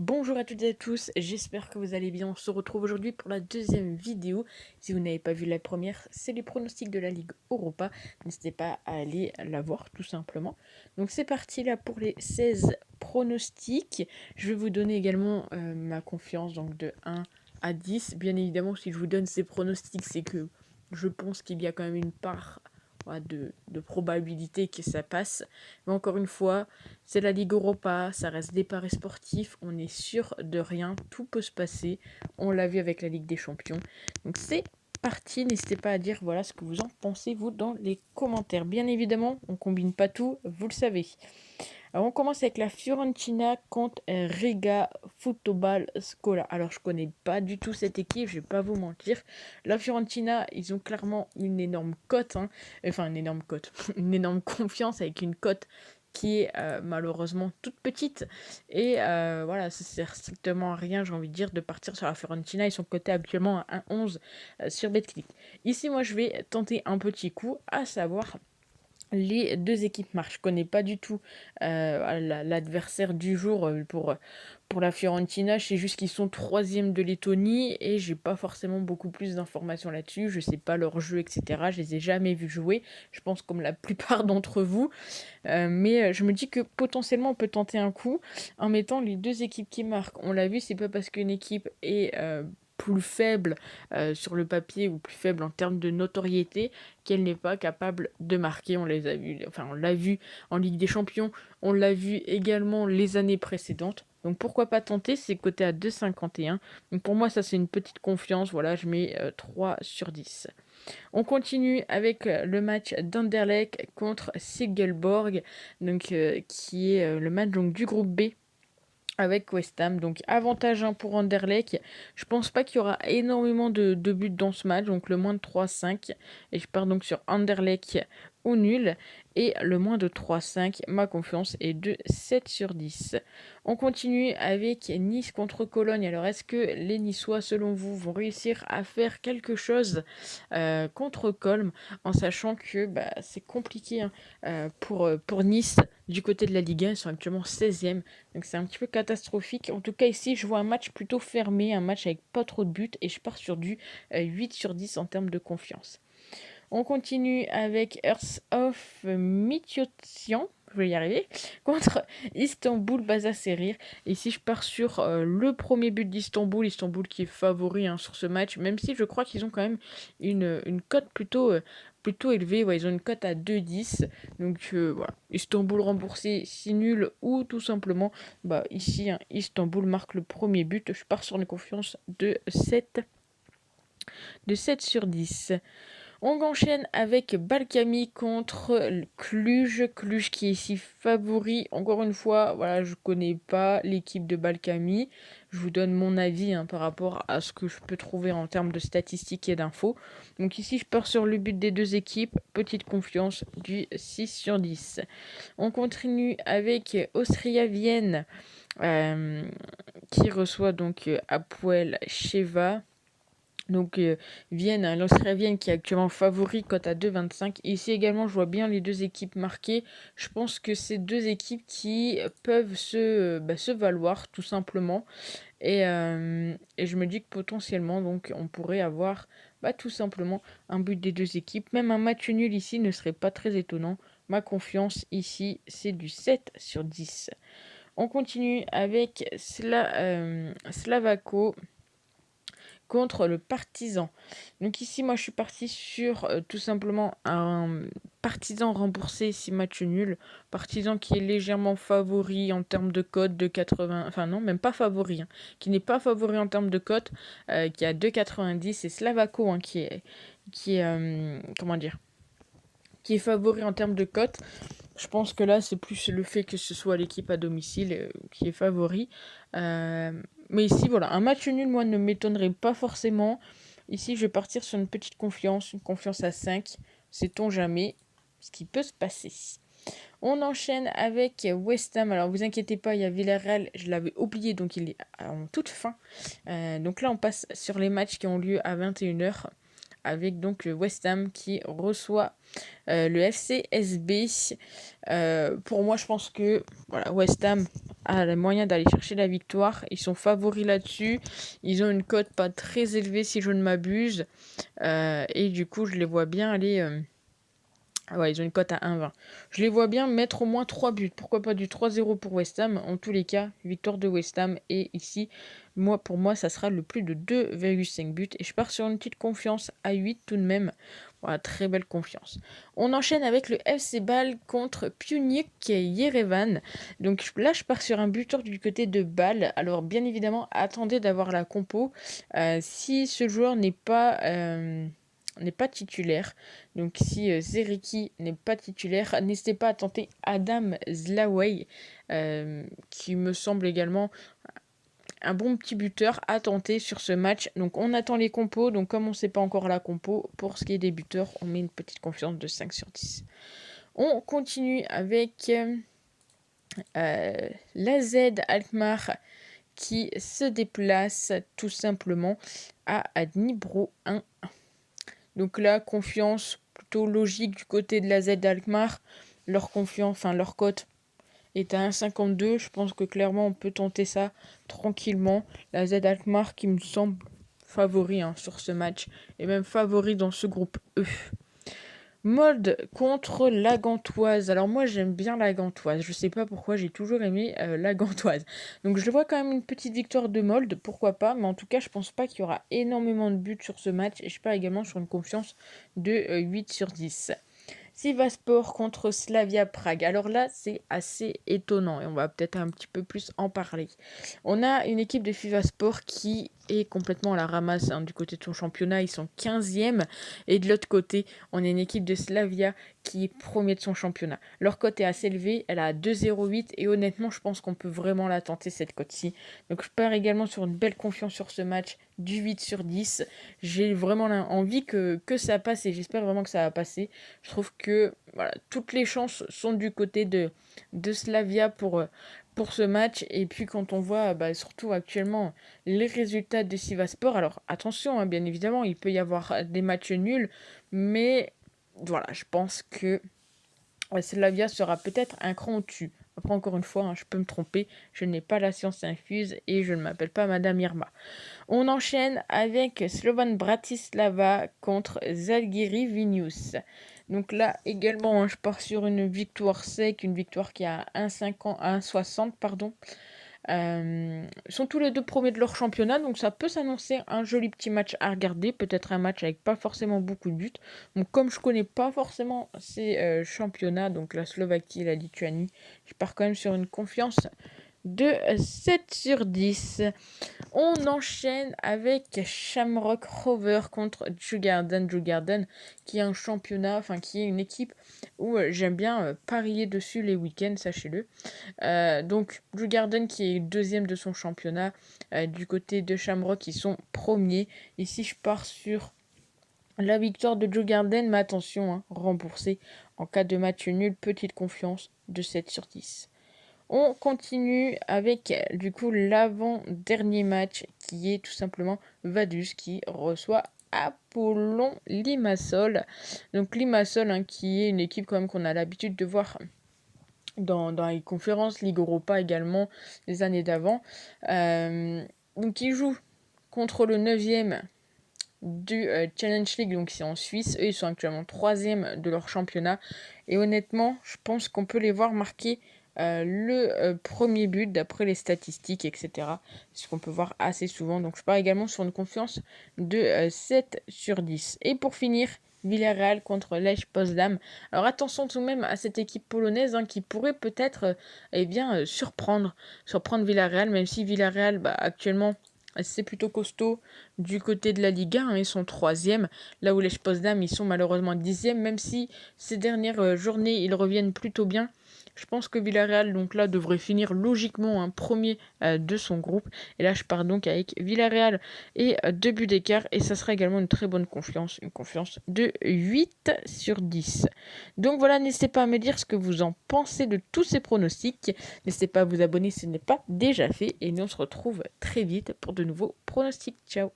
Bonjour à toutes et à tous, j'espère que vous allez bien. On se retrouve aujourd'hui pour la deuxième vidéo. Si vous n'avez pas vu la première, c'est les pronostics de la Ligue Europa. N'hésitez pas à aller la voir tout simplement. Donc c'est parti là pour les 16 pronostics. Je vais vous donner également ma confiance donc de 1 à 10. Bien évidemment, si je vous donne ces pronostics, c'est que je pense qu'il y a quand même une part de probabilité que ça passe. Mais encore une fois, c'est la Ligue Europa, ça reste des paris sportifs, on est sûr de rien, tout peut se passer. On l'a vu avec la Ligue des Champions. Donc c'est parti, n'hésitez pas à dire voilà ce que vous en pensez vous dans les commentaires. Bien évidemment, on combine pas tout, vous le savez. Alors on commence avec la Fiorentina contre Riga Football Scola. Alors je connais pas du tout cette équipe, je vais pas vous mentir. La Fiorentina, ils ont clairement une énorme cote, hein. Enfin une énorme cote, une énorme confiance avec une cote qui est malheureusement toute petite. Et voilà, ça sert strictement à rien, j'ai envie de dire, de partir sur la Fiorentina. Ils sont cotés actuellement à 1,11 sur Betclic. Ici, moi, je vais tenter un petit coup, à savoir les deux équipes marquent. Je connais pas du tout l'adversaire du jour pour la Fiorentina. Je sais juste qu'ils sont troisième de Lettonie et j'ai pas forcément beaucoup plus d'informations là-dessus. Je sais pas leur jeu, etc. Je les ai jamais vus jouer. Je pense comme la plupart d'entre vous. Mais je me dis que potentiellement on peut tenter un coup en mettant les deux équipes qui marquent. On l'a vu, c'est pas parce qu'une équipe est plus faible sur le papier ou plus faible en termes de notoriété qu'elle n'est pas capable de marquer. On les a vus, enfin on l'a vu en Ligue des Champions, on l'a vu également les années précédentes. Donc pourquoi pas tenter, c'est coté à 2,51. Donc pour moi ça c'est une petite confiance, voilà, je mets 3 sur 10. On continue avec le match d'Anderlecht contre Sigelborg, donc, qui est le match donc, du groupe B avec West Ham. Donc avantage 1 pour Anderlecht. Je pense pas qu'il y aura énormément de buts dans ce match, donc le moins de 3,5. Et je pars donc sur Anderlecht ou nul. Et le moins de 3,5, ma confiance est de 7 sur 10. On continue avec Nice contre Cologne. Alors est-ce que les Niçois, selon vous, vont réussir à faire quelque chose contre Colm, en sachant que c'est compliqué, hein, pour Nice du côté de la Ligue 1. Ils sont actuellement 16e. Donc c'est un petit peu catastrophique. En tout cas, ici, je vois un match plutôt fermé, un match avec pas trop de buts, et je pars sur du 8 sur 10 en termes de confiance. On continue avec Earth of Mityotsian, je vais y arriver, contre Istanbul Basaksehir. Ici, je pars sur le premier but d'Istanbul, Istanbul qui est favori, hein, sur ce match, même si je crois qu'ils ont quand même une cote plutôt élevée. Ouais, ils ont une cote à 2,10. Donc voilà, Istanbul remboursé si nul ou tout simplement, ici, hein, Istanbul marque le premier but. Je pars sur une confiance de 7 sur 10. On enchaîne avec Balkami contre Cluj. Cluj qui est ici favori. Encore une fois, voilà, je connais pas l'équipe de Balkami. Je vous donne mon avis, hein, par rapport à ce que je peux trouver en termes de statistiques et d'infos. Donc ici, je pars sur le but des deux équipes. Petite confiance du 6 sur 10. On continue avec Austria-Vienne, qui reçoit donc Apoel Sheva. Donc Vienne, hein, l'Austria Vienne qui est actuellement favori, cote à 2,25. Ici également, je vois bien les deux équipes marquées. Je pense que c'est deux équipes qui peuvent se valoir tout simplement. Et je me dis que potentiellement, donc, on pourrait avoir tout simplement un but des deux équipes. Même un match nul ici ne serait pas très étonnant. Ma confiance ici, c'est du 7 sur 10. On continue avec Slavako contre le Partizan. Donc ici, moi, je suis parti sur tout simplement un Partizan remboursé 6 matchs nuls. Partizan qui est légèrement favori en termes de cote de 80... Enfin non, même pas favori, hein, qui n'est pas favori en termes de cote, qui a 2,90. Et Slavako, hein, qui est comment dire, qui est favori en termes de cote. Je pense que là, c'est plus le fait que ce soit l'équipe à domicile qui est favori. Euh, mais ici, voilà, un match nul, moi, ne m'étonnerait pas forcément. Ici, je vais partir sur une confiance à 5. Sait-on jamais ce qui peut se passer. On enchaîne avec West Ham. Alors, vous inquiétez pas, il y a Villarreal, je l'avais oublié, donc il est en toute fin. Donc là, on passe sur les matchs qui ont lieu à 21h. avec donc West Ham qui reçoit le FCSB. Pour moi, je pense que voilà, West Ham a le moyen d'aller chercher la victoire. Ils sont favoris là-dessus. Ils ont une cote pas très élevée si je ne m'abuse. Et du coup, je les vois bien aller... ouais, ils ont une cote à 1,20. Je les vois bien mettre au moins 3 buts. Pourquoi pas du 3-0 pour West Ham. En tous les cas, victoire de West Ham. Et ici, pour moi, ça sera le plus de 2,5 buts. Et je pars sur une petite confiance à 8 tout de même. Voilà, très belle confiance. On enchaîne avec le FC Bâle contre Pionic Yerevan. Donc là, je pars sur un buteur du côté de Bâle. Alors, bien évidemment, attendez d'avoir la compo. Si ce joueur n'est pas titulaire, donc si Zeriki n'est pas titulaire, n'hésitez pas à tenter Adam Zlaway, qui me semble également un bon petit buteur à tenter sur ce match. Donc on attend les compos, donc comme on ne sait pas encore la compo, pour ce qui est des buteurs, on met une petite confiance de 5 sur 10. On continue avec l'AZ Alkmaar qui se déplace tout simplement à Dnipro 1. Donc là, confiance plutôt logique du côté de la Z Alkmaar. Leur cote est à 1,52. Je pense que clairement on peut tenter ça tranquillement. La Z Alkmaar qui me semble favori sur ce match et même favori dans ce groupe E. Molde contre la Gantoise. Alors moi j'aime bien la Gantoise. Je sais pas pourquoi, j'ai toujours aimé la Gantoise. Donc je vois quand même une petite victoire de Molde, pourquoi pas. Mais en tout cas je pense pas qu'il y aura énormément de buts sur ce match. Et je pars également sur une confiance de 8 sur 10. Sivaspor contre Slavia Prague. Alors là, c'est assez étonnant et on va peut-être un petit peu plus en parler. On a une équipe de Sivaspor qui est complètement à la ramasse du côté de son championnat. Ils sont 15e. Et de l'autre côté, on a une équipe de Slavia qui est premier de son championnat. Leur cote est assez élevée. Elle a 2,08 et honnêtement, je pense qu'on peut vraiment la tenter cette cote-ci. Donc je pars également sur une belle confiance sur ce match du 8 sur 10. J'ai vraiment envie que ça passe et j'espère vraiment que ça va passer. Je trouve que voilà, toutes les chances sont du côté de Slavia pour ce match. Et puis quand on voit surtout actuellement les résultats de Sivaspor, alors attention, bien évidemment, il peut y avoir des matchs nuls, mais voilà, je pense que Slavia sera peut-être un cran au-dessus. Après, encore une fois, je peux me tromper, je n'ai pas la science infuse et je ne m'appelle pas Madame Irma. On enchaîne avec Slovan Bratislava contre Zalgiris Vilnius. Donc là, également, je pars sur une victoire sec, une victoire qui a 1,60, pardon. Sont tous les deux premiers de leur championnat, donc ça peut s'annoncer un joli petit match à regarder, peut-être un match avec pas forcément beaucoup de buts. Donc comme je connais pas forcément ces championnats, donc la Slovaquie et la Lituanie, je pars quand même sur une confiance de 7 sur 10. On enchaîne avec Shamrock Rover contre Djurgården. Djurgården qui est un championnat, qui est une équipe où j'aime bien parier dessus les week-ends, sachez-le. Donc Djurgården qui est deuxième de son championnat. Du côté de Shamrock, ils sont premiers. Ici, je pars sur la victoire de Djurgården, mais attention, remboursé en cas de match nul, petite confiance de 7 sur 10. On continue avec du coup l'avant-dernier match qui est tout simplement Vaduz qui reçoit Apollon Limassol. Donc Limassol qui est une équipe quand même qu'on a l'habitude de voir dans les conférences, Ligue Europa également les années d'avant. Donc ils jouent contre le 9e du Challenge League, donc c'est en Suisse. Eux ils sont actuellement 3e de leur championnat. Et honnêtement, je pense qu'on peut les voir marquer le premier but d'après les statistiques, etc. C'est ce qu'on peut voir assez souvent. Donc je pars également sur une confiance de 7 sur 10. Et pour finir, Villarreal contre Lech Potsdam. Alors attention tout de même à cette équipe polonaise qui pourrait peut-être surprendre Villarreal, même si Villarreal actuellement c'est plutôt costaud du côté de la Liga, ils sont 3e, là où Lech Potsdam ils sont malheureusement 10e, même si ces dernières journées ils reviennent plutôt bien. Je pense que Villarreal donc là devrait finir logiquement premier de son groupe. Et là je pars donc avec Villarreal et 2 buts d'écart. Et ça sera également une très bonne confiance. Une confiance de 8 sur 10. Donc voilà, n'hésitez pas à me dire ce que vous en pensez de tous ces pronostics. N'hésitez pas à vous abonner si ce n'est pas déjà fait. Et nous on se retrouve très vite pour de nouveaux pronostics. Ciao.